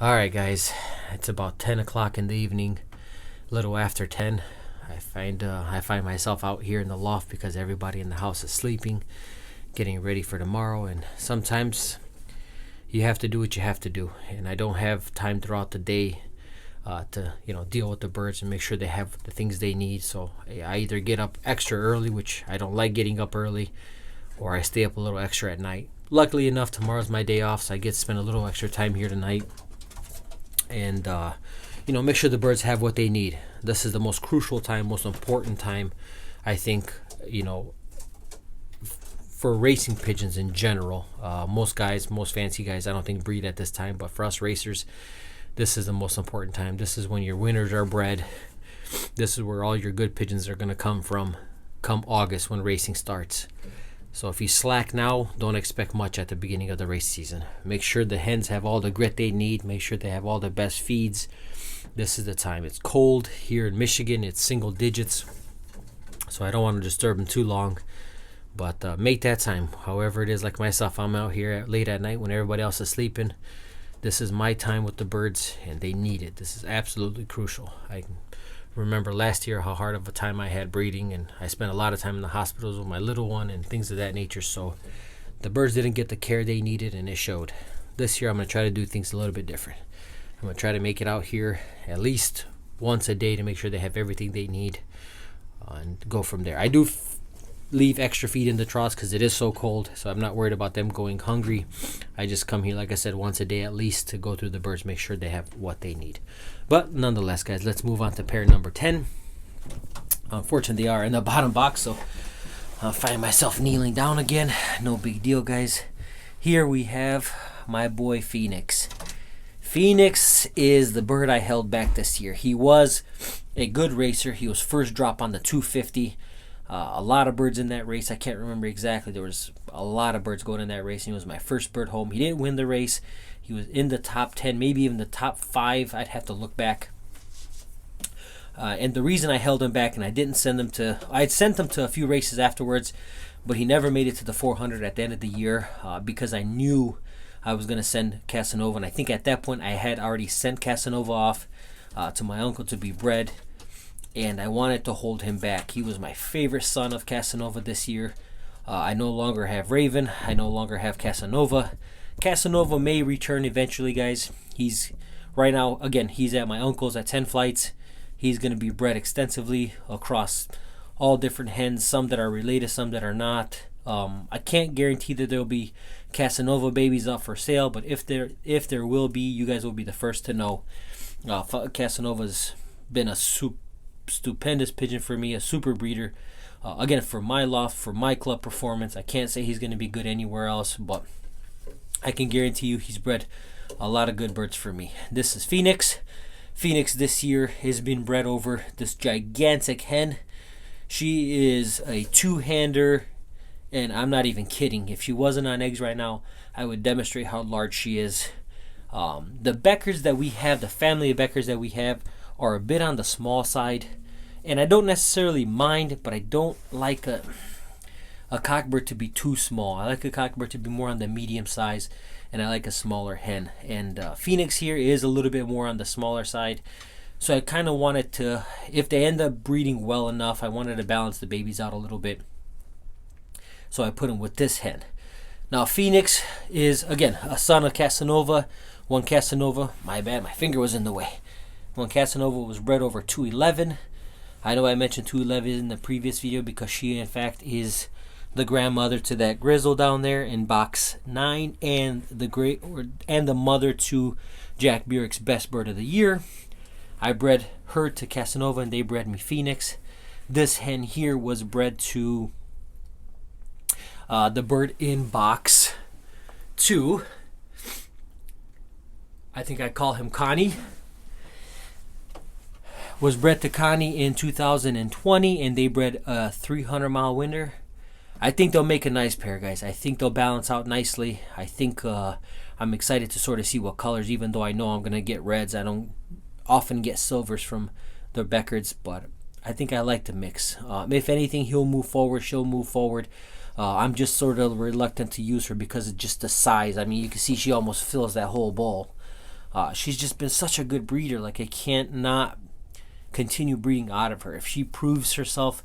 All right, guys, it's about 10 o'clock in the evening, a little after 10. I find myself out here in the loft because everybody in the house is sleeping, getting ready for tomorrow, and sometimes you have to do what you have to do. And I don't have time throughout the day to deal with the birds and make sure they have the things they need. So I either get up extra early, which I don't like getting up early, or I stay up a little extra at night. Luckily enough, tomorrow's my day off, so I get to spend a little extra time here tonight and make sure the birds have what they need. This is the most crucial time, most important time, I think, for racing pigeons in general. Most fancy guys, I don't think breed at this time, but for us racers, this is the most important time. This is when your winners are bred. This is where all your good pigeons are going to come from come August when racing starts. So if you slack now, don't expect much at the beginning of the race season. Make sure the hens have all the grit they need. Make sure they have all the best feeds. This is the time. It's cold here in Michigan. It's single digits. So I don't want to disturb them too long. But make that time. However it is, like myself, I'm out here late at night when everybody else is sleeping. This is my time with the birds, and they need it. This is absolutely crucial. I remember last year how hard of a time I had breeding, and I spent a lot of time in the hospitals with my little one and things of that nature. So the birds didn't get the care they needed, and it showed. This year I'm going to try to do things a little bit different. I'm going to try to make it out here at least once a day to make sure they have everything they need, and go from there. I do leave extra feed in the troughs because it is so cold, so I'm not worried about them going hungry. I just come here, like I said, once a day at least to go through the birds, make sure they have what they need. But nonetheless, guys, let's move on to pair number 10. Unfortunately, they are in the bottom box, so I'll find myself kneeling down again. No big deal, guys. Here we have my boy Phoenix. Phoenix is the bird I held back this year. He was a good racer. He was first drop on the 250. A lot of birds in that race. I can't remember exactly. There was a lot of birds going in that race. He was my first bird home. He didn't win the race. He was in the top 10, maybe even the top 5. I'd have to look back. And the reason I held him back and I didn't send him to... I'd sent him to a few races afterwards, but he never made it to the 400 at the end of the year because I knew I was going to send Casanova. And I think at that point I had already sent Casanova off to my uncle to be bred. And I wanted to hold him back. He was my favorite son of Casanova this year. I no longer have Raven. I no longer have Casanova. Casanova may return eventually, guys. He's right now, again, he's at my uncle's at 10 flights. He's going to be bred extensively across all different hens, some that are related, some that are not. I can't guarantee that there'll be Casanova babies up for sale, but if there will be, you guys will be the first to know. Casanova's been a stupendous pigeon for me, a super breeder. Again, for my loft, for my club performance, I can't say he's going to be good anywhere else, but I can guarantee you he's bred a lot of good birds for me. This is Phoenix. Phoenix this year has been bred over this gigantic hen. She is a two-hander, and I'm not even kidding. If she wasn't on eggs right now, I would demonstrate how large she is. The Beckers that we have, the family of Beckers that we have, are a bit on the small side, and I don't necessarily mind, but I don't like a cockbird to be too small. I like a cockbird to be more on the medium size, and I like a smaller hen. And Phoenix here is a little bit more on the smaller side, so I kind of wanted to, if they end up breeding well enough, I wanted to balance the babies out a little bit, so I put him with this hen. Now Phoenix is, again, a son of Casanova. One Casanova, my bad, my finger was in the way. When Casanova was bred over 211. I know I mentioned 211 in the previous video because she in fact is the grandmother to that grizzle down there in box 9 and the mother to Jack Burrick's best bird of the year. I bred her to Casanova and they bred me Phoenix. This hen here was bred to the bird in box 2. I think I call him Connie. Was bred to Connie in 2020, and they bred a 300-mile winner. I think they'll make a nice pair, guys. I think they'll balance out nicely. I think I'm excited to sort of see what colors, even though I know I'm going to get reds. I don't often get silvers from the Beckards, but I think I like to mix. If anything, he'll move forward, she'll move forward. I'm just sort of reluctant to use her because of just the size. I mean, you can see she almost fills that whole bowl. She's just been such a good breeder. Like, I can't not continue breeding out of her. If she proves herself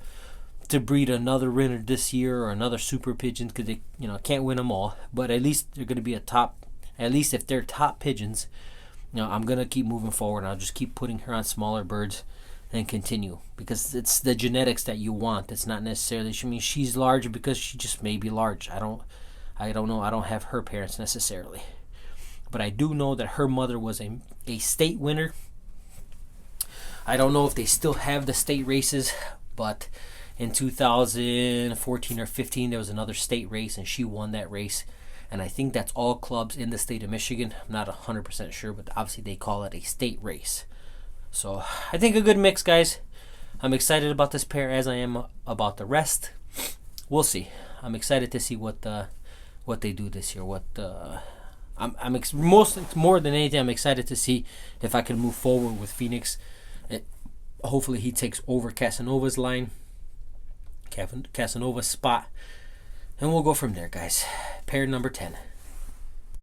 to breed another winner this year or another super pigeon, because they, can't win them all, but at least they're going to be a top. At least if they're top pigeons, I'm going to keep moving forward. And I'll just keep putting her on smaller birds and continue, because it's the genetics that you want. It's not necessarily, she's large because she just may be large. I don't know. I don't have her parents necessarily, but I do know that her mother was a state winner. I don't know if they still have the state races, but in 2014 or 15 there was another state race and she won that race. And I think that's all clubs in the state of Michigan. I'm not 100% sure, but obviously they call it a state race. So I think a good mix, guys. I'm excited about this pair as I am about the rest. We'll see. I'm excited to see what they do this year. More than anything, I'm excited to see if I can move forward with Phoenix. Hopefully he takes over Casanova's line, Casanova's spot, and we'll go from there, guys. Pair number 10.